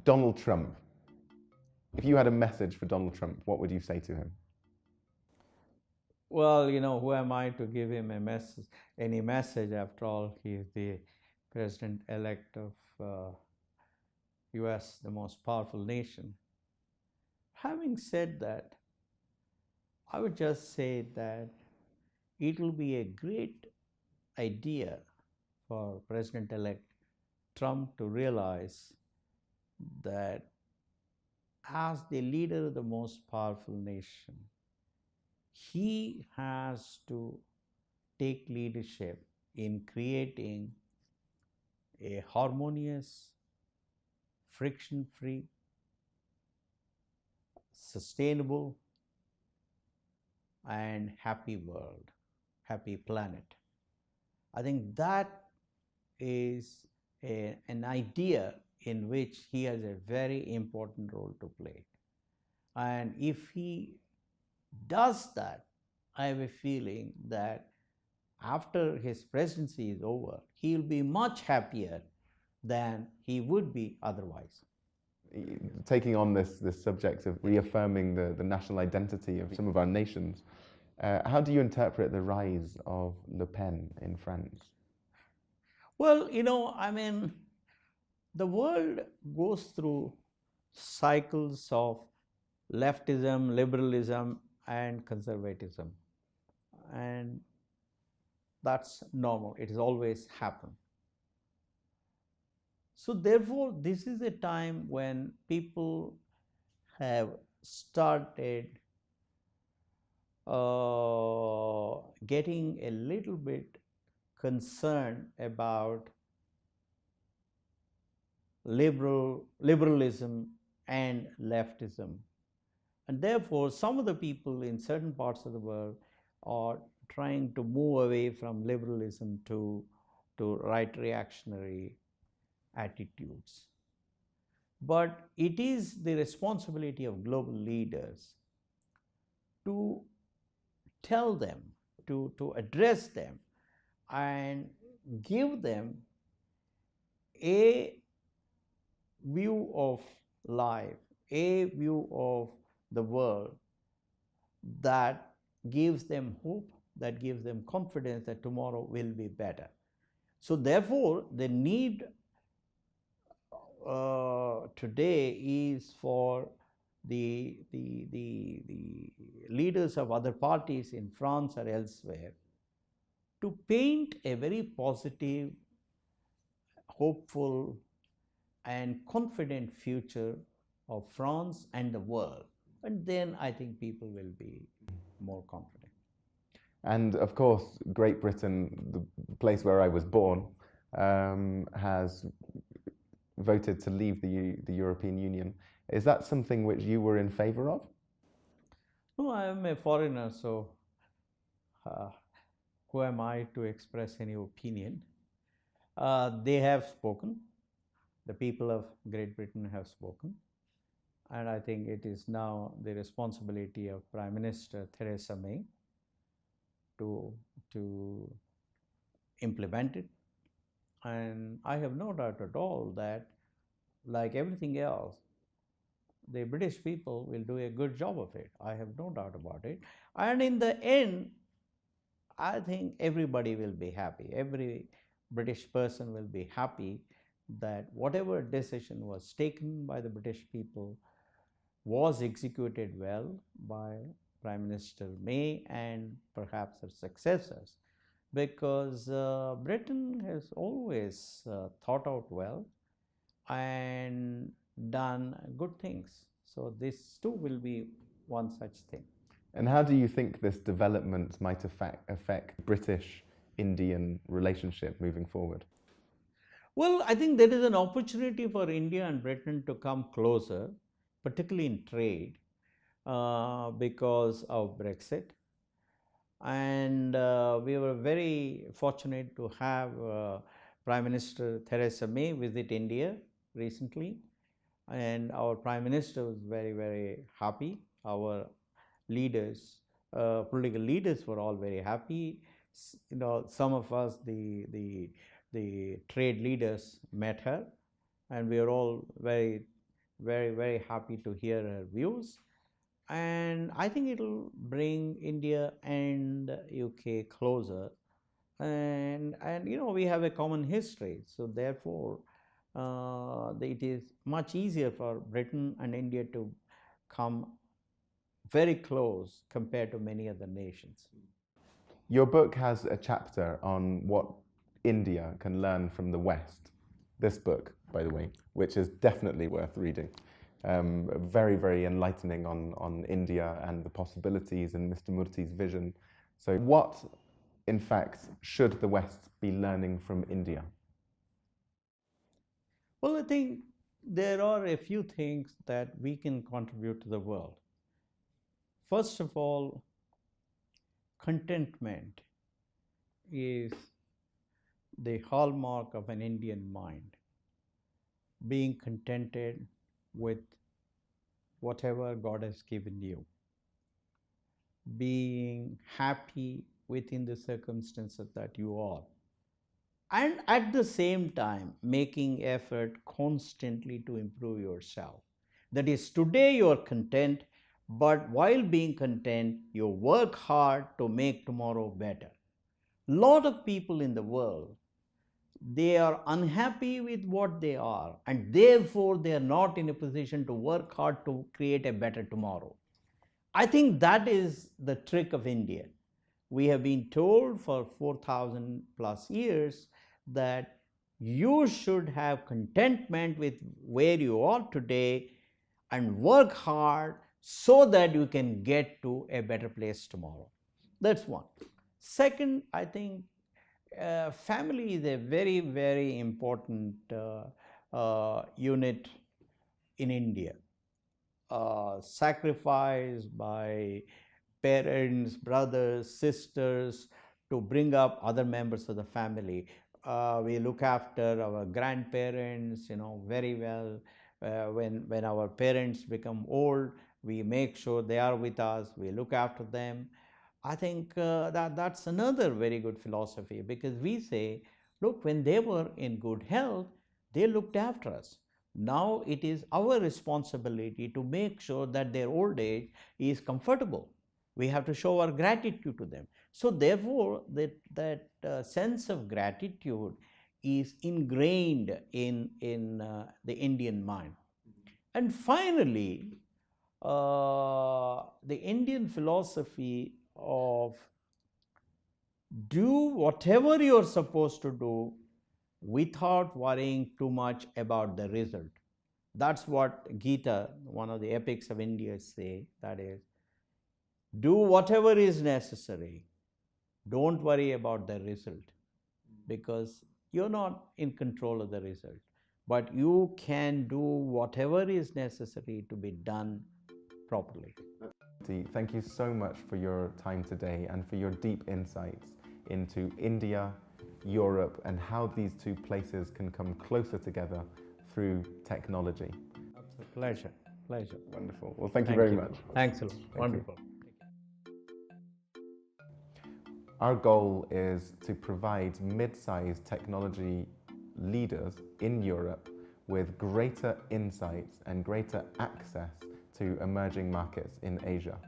Donald Trump. If you had a message for Donald Trump, what would you say to him? Well, who am I to give him any message? After all, he is the president-elect of US, the most powerful nation. Having said that, I would just say that it will be a great idea for President-elect Trump to realize that as the leader of the most powerful nation, he has to take leadership in creating a harmonious, friction-free, sustainable, and happy world, happy planet. I think that is an idea in which he has a very important role to play. And if he does that, I have a feeling that after his presidency is over, he will be much happier than he would be otherwise. Taking on this subject of reaffirming the national identity of some of our nations, how do you interpret the rise of Le Pen in France? Well, the world goes through cycles of leftism, liberalism, and conservatism. And that's normal. It has always happened. So therefore, this is a time when people have started getting a little bit concerned about liberalism and leftism. And therefore, some of the people in certain parts of the world are trying to move away from liberalism to right reactionary attitudes. But it is the responsibility of global leaders to tell them, to address them, and give them a view of life, a view of the world that gives them hope, that gives them confidence that tomorrow will be better. So therefore, the need today is for the leaders of other parties in France or elsewhere to paint a very positive, hopeful, and confident future of France and the world. And then I think people will be more confident. And of course, Great Britain, the place where I was born, has voted to leave the European Union. Is that something which you were in favor of? No, I am a foreigner, so who am I to express any opinion? They have spoken. The people of Great Britain have spoken. And I think it is now the responsibility of Prime Minister Theresa May to implement it. And I have no doubt at all that, like everything else, the British people will do a good job of it. I have no doubt about it. And in the end, I think everybody will be happy. Every British person will be happy that whatever decision was taken by the British people was executed well by Prime Minister May and perhaps her successors, because Britain has always thought out well and done good things. So this too will be one such thing. And how do you think this development might affect British-Indian relationship moving forward? Well, I think there is an opportunity for India and Britain to come closer, particularly in trade, because of Brexit. And we were very fortunate to have Prime Minister Theresa May visit India recently. And our Prime Minister was very, very happy. Our leaders, political leaders were all very happy. Some of us, the trade leaders met her, and we are all very very, very happy to hear her views. And I think it'll bring India and UK closer. And we have a common history, so therefore it is much easier for Britain and India to come very close compared to many other nations. Your book has a chapter on what India can learn from the West. This book, by the way, which is definitely worth reading. Very, very enlightening on India and the possibilities and Mr. Murthy's vision. So what, in fact, should the West be learning from India? Well, I think there are a few things that we can contribute to the world. First of all, contentment is the hallmark of an Indian mind. Being contented with whatever God has given you, being happy within the circumstances that you are, and at the same time making effort constantly to improve yourself. That is, today you are content, but while being content, you work hard to make tomorrow better. Lot of people in the world, they are unhappy with what they are, and therefore they are not in a position to work hard to create a better tomorrow. I think that is the trick of India. We have been told for 4,000 plus years that you should have contentment with where you are today and work hard so that you can get to a better place tomorrow. That's one. Second, I think family is a very, very important unit in India. Sacrifice by parents, brothers, sisters to bring up other members of the family. We look after our grandparents, very well. When our parents become old, we make sure they are with us. We look after them. I think that's another very good philosophy, because we say, look, when they were in good health, they looked after us. Now it is our responsibility to make sure that their old age is comfortable. We have to show our gratitude to them. So therefore, that sense of gratitude is ingrained in the Indian mind. And finally, the Indian philosophy of do whatever you're supposed to do without worrying too much about the result. That's what Gita, one of the epics of India, say. That is, do whatever is necessary. Don't worry about the result, because you're not in control of the result. But you can do whatever is necessary to be done properly. Thank you so much for your time today and for your deep insights into India, Europe, and how these two places can come closer together through technology. It's a pleasure. Pleasure. Wonderful. Well, thank you very much. Thanks a lot. Wonderful. Our goal is to provide mid-sized technology leaders in Europe with greater insights and greater access to emerging markets in Asia.